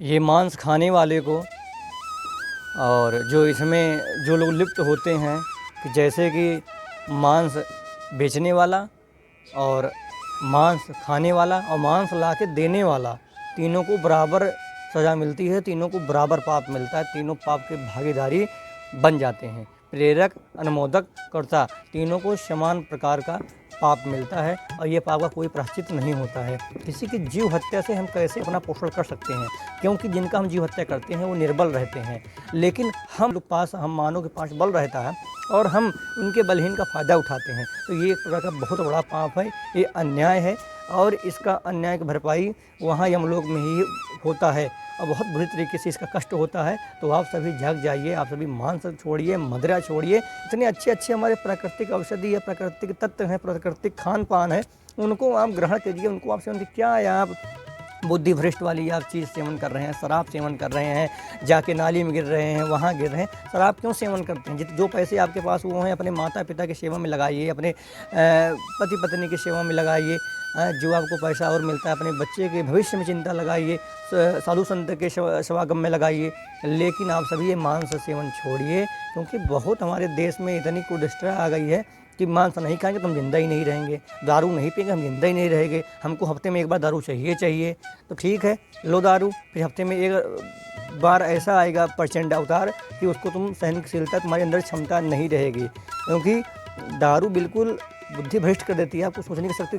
ये मांस खाने वाले को और जो इसमें जो लोग लिप्त होते हैं कि जैसे कि मांस बेचने वाला और मांस खाने वाला और मांस ला के देने वाला, तीनों को बराबर सज़ा मिलती है, तीनों को बराबर पाप मिलता है, तीनों पाप के भागीदारी बन जाते हैं। प्रेरक, अनुमोदक, कर्ता, तीनों को समान प्रकार का पाप मिलता है और ये पाप का कोई प्रायश्चित नहीं होता है। किसी की जीव हत्या से हम कैसे अपना पोषण कर सकते हैं, क्योंकि जिनका हम जीव हत्या करते हैं वो निर्बल रहते हैं, लेकिन हम मानव के पास बल रहता है और हम उनके बलहीन का फ़ायदा उठाते हैं। तो ये एक प्रकार का बहुत बड़ा पाप है, ये अन्याय है और इसका अन्याय की भरपाई वहाँ यमलोक में ही होता है और बहुत बुरी तरीके से इसका कष्ट होता है। तो आप सभी जग जाइए, आप सभी मांस छोड़िए, मदिरा छोड़िए। इतने अच्छे अच्छे हमारे प्राकृतिक औषधि है, प्राकृतिक तत्व हैं, प्राकृतिक खान पान है, उनको आप ग्रहण कीजिए, उनको आप सेवन। क्या है, आप बुद्धि भ्रष्ट वाली आप चीज़ सेवन कर रहे हैं, शराब सेवन कर रहे हैं, जाके नाली में गिर रहे हैं, वहाँ गिर रहे हैं। शराब क्यों सेवन करते हैं? जो पैसे आपके पास वो हैं अपने माता पिता की सेवा में लगाइए, अपने पति पत्नी की सेवा में लगाइए। जो आपको पैसा और मिलता है अपने बच्चे के भविष्य में चिंता लगाइए, साधु संत के समागम में लगाइए। लेकिन आप सभी ये मांस सेवन छोड़िए, क्योंकि बहुत हमारे देश में इतनी कुदृष्टता आ गई है कि मांस नहीं खाएंगे तो हम जिंदा ही नहीं रहेंगे, दारू नहीं पिएंगे हम जिंदा ही नहीं रहेंगे, हमको हफ्ते में एक बार दारू चाहिए। तो ठीक है, लो दारू, फिर हफ्ते में एक बार ऐसा आएगा परसेंट अवतार कि उसको तुम सहनशीलता, तुम्हारे अंदर क्षमता नहीं रहेगी, क्योंकि दारू बिल्कुल बुद्धि भ्रष्ट कर देती है, आपको सोचने की शक्ति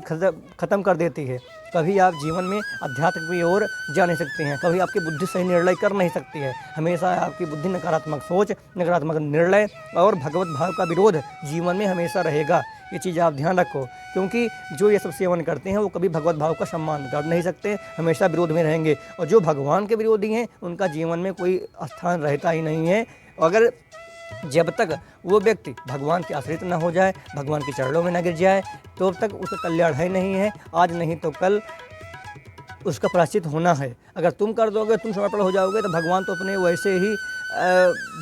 ख़त्म कर देती है। कभी आप जीवन में अध्यात्म की ओर जा नहीं सकते हैं, कभी आपकी बुद्धि सही निर्णय कर नहीं सकती है। हमेशा आपकी बुद्धि नकारात्मक सोच, नकारात्मक निर्णय और भगवत भाव का विरोध जीवन में हमेशा रहेगा। ये चीज़ आप ध्यान रखो, क्योंकि जो ये सब सेवन करते हैं वो कभी भगवत भाव का सम्मान कर नहीं सकते, हमेशा विरोध में रहेंगे। और जो भगवान के विरोधी हैं उनका जीवन में कोई स्थान रहता ही नहीं है। अगर जब तक वो व्यक्ति भगवान के आश्रित न हो जाए, भगवान के चरणों में न गिर जाए, तो अब तक उसका कल्याण है नहीं है। आज नहीं तो कल उसका प्रायश्चित होना है। अगर तुम कर दोगे, तुम समर्पण हो जाओगे, तो भगवान तो अपने वैसे ही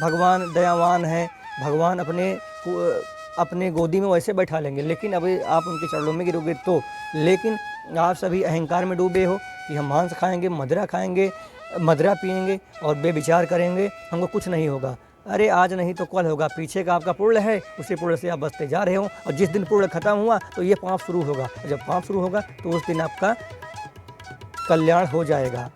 भगवान दयावान हैं, भगवान अपने गोदी में वैसे बैठा लेंगे। लेकिन अभी आप उनके चरणों में गिरोगे तो। लेकिन आप सभी अहंकार में डूबे हो कि हम मांस खाएंगे, मदिरा पिएंगे और बेविचार करेंगे, हमको कुछ नहीं होगा। अरे आज नहीं तो कल होगा। पीछे का आपका पुण्य है, उसी पुण्य से आप बचते जा रहे हो, और जिस दिन पुण्य खत्म हुआ तो ये पाप शुरू होगा। जब पाप शुरू होगा तो उस दिन आपका कल्याण हो जाएगा।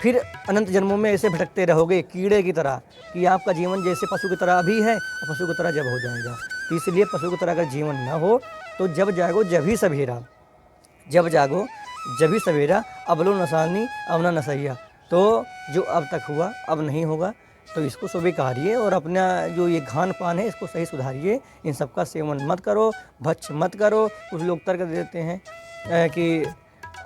फिर अनंत जन्मों में ऐसे भटकते रहोगे कीड़े की तरह, कि आपका जीवन जैसे पशु की तरह भी है और पशु की तरह जब हो जाएगा। तो इसलिए पशु की तरह अगर जीवन न हो तो जब जागो जब ही सवेरा, जब जागो जब ही सवेरा, अबलो नसानी अवना नसैया। तो जो अब तक हुआ अब नहीं होगा, तो इसको स्वीकारिए और अपना जो ये खान पान है इसको सही सुधारिए। इन सब का सेवन मत करो, भक्ष मत करो। कुछ लोग तर्क देते हैं कि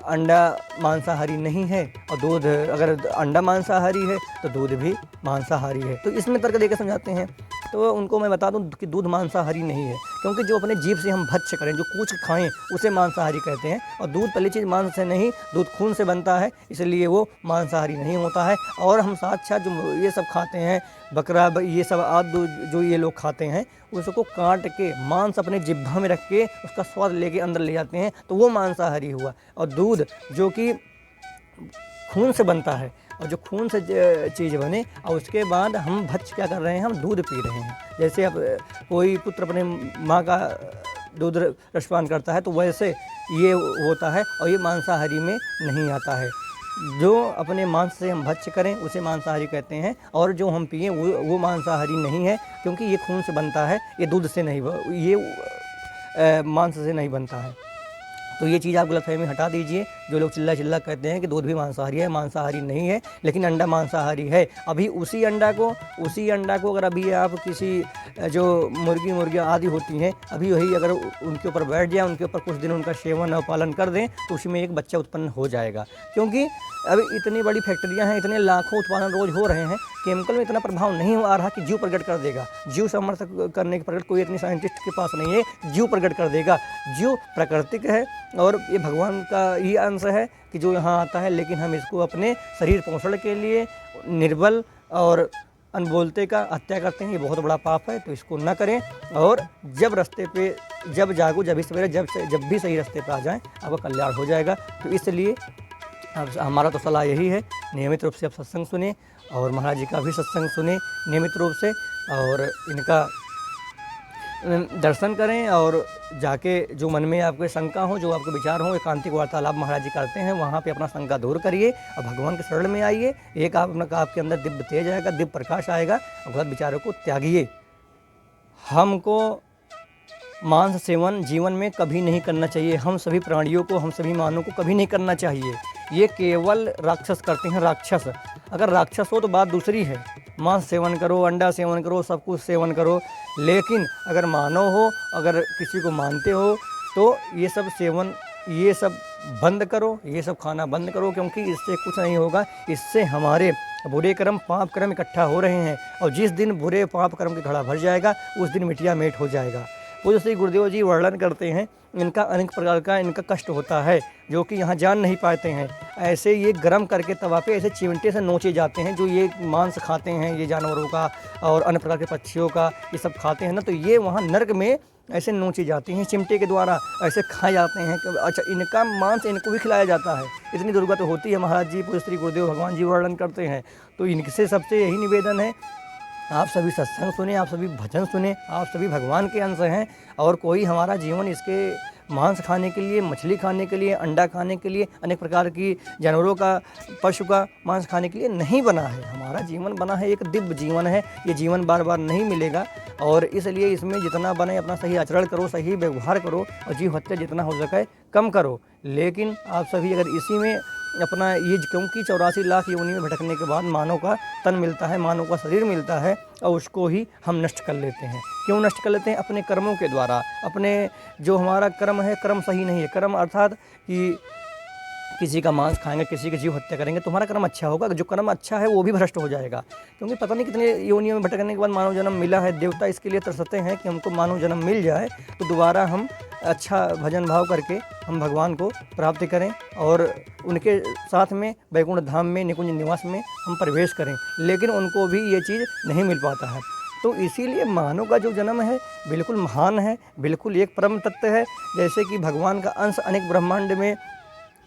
अंडा मांसाहारी नहीं है और दूध, अगर अंडा मांसाहारी है तो दूध भी मांसाहारी है। तो इसमें तर्क देकर समझाते हैं। तो उनको मैं बता दूं कि दूध मांसाहारी नहीं है, क्योंकि जो अपने जीभ से हम भक्ष्य करें, जो कुछ खाएं, उसे मांसाहारी कहते हैं। और दूध पहली चीज़ मांस से नहीं, दूध खून से बनता है, इसलिए वो मांसाहारी नहीं होता है। और हम साथ जो ये सब खाते हैं, बकरा ये सब आदि जो ये लोग खाते हैं, उसको काट के मांस अपने जिह्वा में रख के उसका स्वाद लेके अंदर ले जाते हैं, तो वो मांसाहारी हुआ। और दूध जो कि खून से बनता है, और जो खून से चीज़ बने और उसके बाद हम भक्ष्य क्या कर रहे हैं, हम दूध पी रहे हैं। जैसे अब कोई पुत्र अपने माँ का दूध रसपान करता है, तो वैसे ये होता है, और ये मांसाहारी में नहीं आता है। जो अपने मांस से हम भक्ष्य करें उसे मांसाहारी कहते हैं, और जो हम पिएं वो मांसाहारी नहीं है, क्योंकि ये खून से बनता है, ये दूध से नहीं, ये मांस से नहीं बनता है। तो ये चीज़ आप गलतफहमी हटा दीजिए। जो लोग चिल्ला कहते हैं कि दूध भी मांसाहारी है, मांसाहारी नहीं है, लेकिन अंडा मांसाहारी है। अभी उसी अंडा को अगर अभी आप किसी जो मुर्गियाँ आदि होती हैं, अभी वही अगर उनके ऊपर बैठ जाए, उनके ऊपर कुछ दिन उनका सेवन और पालन कर दें, तो उसमें एक बच्चा उत्पन्न हो जाएगा। क्योंकि अभी इतनी बड़ी फैक्ट्रियाँ हैं, इतने लाखों उत्पादन रोज़ हो रहे हैं, केमिकल में इतना प्रभाव नहीं आ रहा कि जीव प्रकट कर देगा। जीव समर्थ करने के प्रकट कोई इतनी साइंटिस्ट के पास नहीं है, जीव प्रकट कर देगा। जीव प्राकृतिक है और ये भगवान का ही अंश है कि जो यहाँ आता है, लेकिन हम इसको अपने शरीर पोषण के लिए निर्बल और अनबोलते का हत्या करते हैं। ये बहुत बड़ा पाप है, तो इसको न करें। और जब रास्ते पे जब जागो जब भी सवेरे, जब भी सही रास्ते पे आ जाएं, आपका कल्याण हो जाएगा। तो इसलिए अब हमारा तो सलाह यही है, नियमित रूप से आप सत्संग सुने और महाराज जी का भी सत्संग सुने नियमित रूप से, और इनका दर्शन करें, और जाके जो मन में आपके शंका हो, जो आपके विचार हो, एकांतिक वार्तालाप महाराज जी करते हैं, वहाँ पे अपना शंका दूर करिए और भगवान के शरण में आइए। एक आपके अंदर दिव्य तेज आएगा, दिव्य प्रकाश आएगा, और गलत विचारों को त्यागिए। हमको मांस सेवन जीवन में कभी नहीं करना चाहिए। हम सभी प्राणियों को, हम सभी मानव को कभी नहीं करना चाहिए। ये केवल राक्षस करते हैं, राक्षस। अगर राक्षस हो तो बात दूसरी है, मांस सेवन करो, अंडा सेवन करो, सब कुछ सेवन करो। लेकिन अगर मानव हो, अगर किसी को मानते हो, तो ये सब सेवन, ये सब बंद करो, ये सब खाना बंद करो, क्योंकि इससे कुछ नहीं होगा। इससे हमारे बुरे कर्म, पाप कर्म इकट्ठा हो रहे हैं, और जिस दिन बुरे पाप कर्म के घड़ा भर जाएगा, उस दिन मिटिया मेट हो जाएगा। पूज्य श्री गुरुदेव जी वर्णन करते हैं, इनका अनेक प्रकार का इनका कष्ट होता है, जो कि यहाँ जान नहीं पाते हैं। ऐसे ये गर्म करके तवा पे ऐसे चिमटे से नोचे जाते हैं। जो ये मांस खाते हैं, ये जानवरों का और अन्य प्रकार के पक्षियों का, ये सब खाते हैं ना, तो ये वहाँ नर्क में ऐसे नोची जाती हैं, चिमटे के द्वारा ऐसे खाए जाते हैं। अच्छा, इनका मांस इनको भी खिलाया जाता है, इतनी दुर्गत होती है। महाराज जी, पूज्य श्री गुरुदेव भगवान जी वर्णन करते हैं। तो इनसे सबसे यही निवेदन है, आप सभी सत्संग सुने, आप सभी भजन सुने, आप सभी भगवान के अंश हैं, और कोई हमारा जीवन इसके मांस खाने के लिए, मछली खाने के लिए, अंडा खाने के लिए, अनेक प्रकार की जानवरों का, पशु का मांस खाने के लिए नहीं बना है। हमारा जीवन बना है, एक दिव्य जीवन है। ये जीवन बार बार नहीं मिलेगा, और इसलिए इसमें जितना बने अपना सही आचरण करो, सही व्यवहार करो, और जीव हत्या जितना हो सके कम करो। लेकिन आप सभी अगर इसी में अपना ये, क्योंकि 84 लाख योनि में भटकने के बाद मानव का तन मिलता है, मानव का शरीर मिलता है, और उसको ही हम नष्ट कर लेते हैं। क्यों नष्ट कर लेते हैं? अपने कर्मों के द्वारा। अपने जो हमारा कर्म है, कर्म सही नहीं है। कर्म अर्थात कि किसी का मांस खाएंगे, किसी की जीव हत्या करेंगे, तुम्हारा कर्म अच्छा होगा, जो कर्म अच्छा है वो भी भ्रष्ट हो जाएगा। क्योंकि पता नहीं कितने योनियों में भटकने के बाद मानव जन्म मिला है। देवता इसके लिए तरसते हैं कि हमको मानव जन्म मिल जाए, तो दोबारा हम अच्छा भजन भाव करके हम भगवान को प्राप्त करें, और उनके साथ में वैकुंठ धाम में, निकुंज निवास में हम प्रवेश करें। लेकिन उनको भी ये चीज़ नहीं मिल पाता है। तो इसीलिए मानव का जो जन्म है बिल्कुल महान है, बिल्कुल एक परम तत्व है। जैसे कि भगवान का अंश अनेक ब्रह्मांड में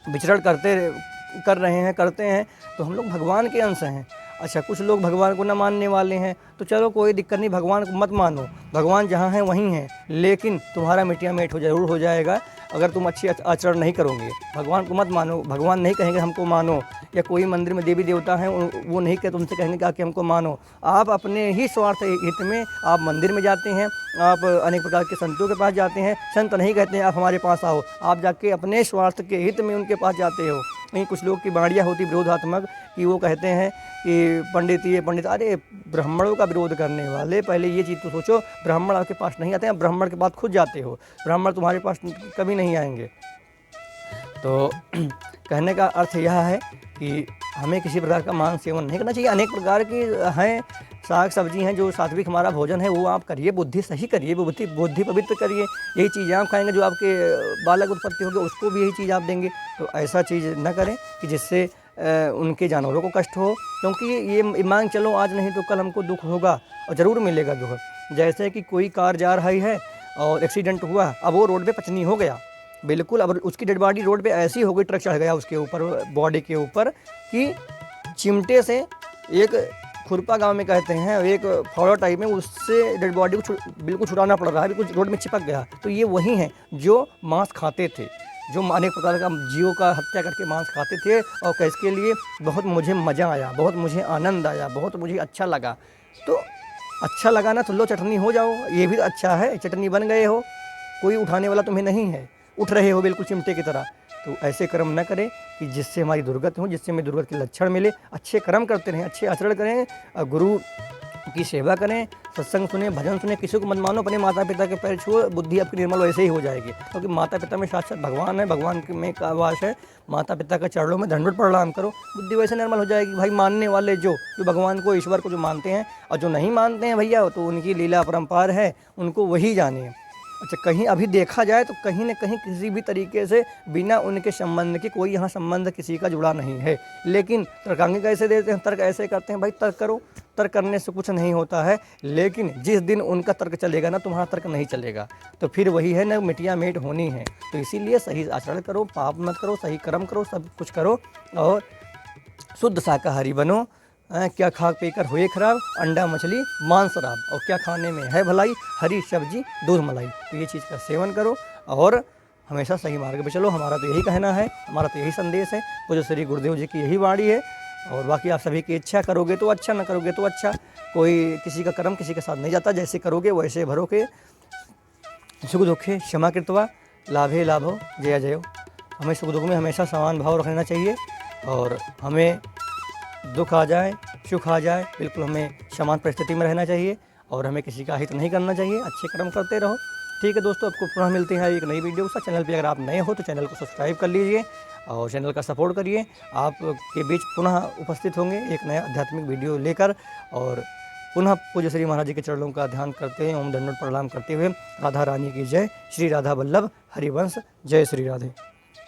विचरण करते हैं, तो हम लोग भगवान के अंश हैं। अच्छा, कुछ लोग भगवान को न मानने वाले हैं, तो चलो कोई दिक्कत नहीं, भगवान को मत मानो, भगवान जहाँ हैं वहीं हैं। लेकिन तुम्हारा मिटिया मेट जरूर हो जाएगा अगर तुम अच्छी आचरण नहीं करोगे। भगवान को मत मानो, भगवान नहीं कहेंगे हमको मानो, या कोई मंदिर में देवी देवता हैं वो नहीं कहे, तुमसे कहेंगे कि हमको मानो। आप अपने ही स्वार्थ हित में आप मंदिर में जाते हैं, आप अनेक प्रकार के संतों के पास जाते हैं। संत नहीं कहते हैं आप हमारे पास आओ, आप जाके अपने स्वार्थ के हित में उनके पास जाते हो। नहीं, कुछ लोग की बाणियाँ होती विरोधात्मक, कि वो कहते हैं कि पंडित ये पंडित, अरे ब्राह्मणों का विरोध करने वाले, पहले ये चीज़ तो सोचो, ब्राह्मण आपके पास नहीं आते हैं, ब्राह्मण के पास खुद जाते हो, ब्राह्मण तुम्हारे पास कभी नहीं आएंगे। तो कहने का अर्थ यह है कि हमें किसी प्रकार का मांस सेवन नहीं करना चाहिए। अनेक प्रकार की हैं साग सब्जी हैं, जो सात्विक हमारा भोजन है वो आप करिए, बुद्धि सही करिए, बुद्धि पवित्र करिए। यही चीज़ आप खाएंगे, जो आपके बालक उत्पत्ति होगी उसको भी यही चीज़ आप देंगे। तो ऐसा चीज़ न करें कि जिससे उनके जानवरों को कष्ट हो, क्योंकि ये मांग चलो आज नहीं तो कल हमको दुख होगा, और ज़रूर मिलेगा दुख। जैसे कि कोई कार जा रही है और एक्सीडेंट हुआ, अब वो रोड पे पचनी हो गया, बिल्कुल, अब उसकी डेड बॉडी रोड पे ऐसी हो गई, ट्रक चढ़ गया उसके ऊपर, बॉडी के ऊपर, कि चिमटे से एक खुरपा गांव में कहते हैं, एक फावड़ा टाइप में, उससे डेड बॉडी को बिल्कुल छुड़ाना पड़ रहा है, बिल्कुल रोड में चिपक गया। तो ये वही हैं जो मांस खाते थे, जो अनेक प्रकार का जीवों का हत्या करके मांस खाते थे, और कैसके लिए बहुत मुझे मज़ा आया, बहुत मुझे आनंद आया, बहुत मुझे अच्छा लगा। तो अच्छा लगा ना, तो लो चटनी हो जाओ, ये भी अच्छा है, चटनी बन गए हो, कोई उठाने वाला तुम्हें नहीं है, उठ रहे हो बिल्कुल चिमटे की तरह। तो ऐसे कर्म न करें कि जिससे हमारी दुर्गति हो, जिससे हमें दुर्गति के लक्षण मिले। अच्छे कर्म करते रहें, अच्छे आचरण करें, गुरु की सेवा करें, सत्संग सुने, भजन सुने, किसी को मत मानो, अपने माता पिता के पैर छुओ, बुद्धि आपकी निर्मल वैसे ही हो जाएगी। क्योंकि माता पिता में साक्षात भगवान है, भगवान में का वास है। माता पिता का चरणों में दंडवत प्रणाम करो, बुद्धि वैसे निर्मल हो जाएगी। भाई मानने वाले जो भगवान को, ईश्वर को जो मानते हैं, और जो नहीं मानते हैं भैया, तो उनकी लीला अपरंपार है, उनको वही जाने। अच्छा, कहीं अभी देखा जाए तो कहीं न कहीं किसी भी तरीके से बिना उनके संबंध के कोई यहाँ संबंध किसी का जुड़ा नहीं है। लेकिन तर्कांगी कैसे देते हैं, तर्क ऐसे करते हैं, भाई तर्क करो, तर्क करने से कुछ नहीं होता है, लेकिन जिस दिन उनका तर्क चलेगा ना, तुम्हारा तर्क नहीं चलेगा, तो फिर वही है ना, मिटिया मेट होनी है। तो इसीलिए सही आचरण करो, पाप मत करो, सही कर्म करो, सब कुछ करो और शुद्ध शाकाहारी बनो। क्या खा पी कर हुए खराब, अंडा मछली मांस शराब, और क्या खाने में है भलाई, हरी सब्जी दूध मलाई। तो ये चीज़ का सेवन करो और हमेशा सही मार्ग पे चलो। हमारा तो यही कहना है, हमारा तो यही संदेश है, पूज्य श्री गुरुदेव जी की यही वाणी है। और बाकी आप सभी की इच्छा, करोगे तो अच्छा, ना करोगे तो अच्छा। कोई किसी का कर्म किसी के साथ नहीं जाता, जैसे करोगे वैसे भरोगे। सुख दुखे क्षमा कृत्वा लाभे लाभो जया जयो। हमें सुख दुख में हमेशा समान भाव रखना चाहिए, और हमें दुख आ जाए सुख आ जाए, बिल्कुल हमें समान परिस्थिति में रहना चाहिए, और हमें किसी का हित नहीं करना चाहिए। अच्छे कर्म करते रहो। ठीक है दोस्तों, आपको पुनः मिलते हैं एक नई वीडियो के साथ। चैनल पे अगर आप नए हो तो चैनल को सब्सक्राइब कर लीजिए और चैनल का सपोर्ट करिए। आपके बीच पुनः उपस्थित होंगे एक नया आध्यात्मिक वीडियो लेकर, और पुनः पूज्य श्री महाराज जी के चरणों का ध्यान करते हैं, ओम दंडवत प्रणाम करते हुए राधा रानी की जय। श्री राधा वल्लभ हरिवंश। जय श्री राधे।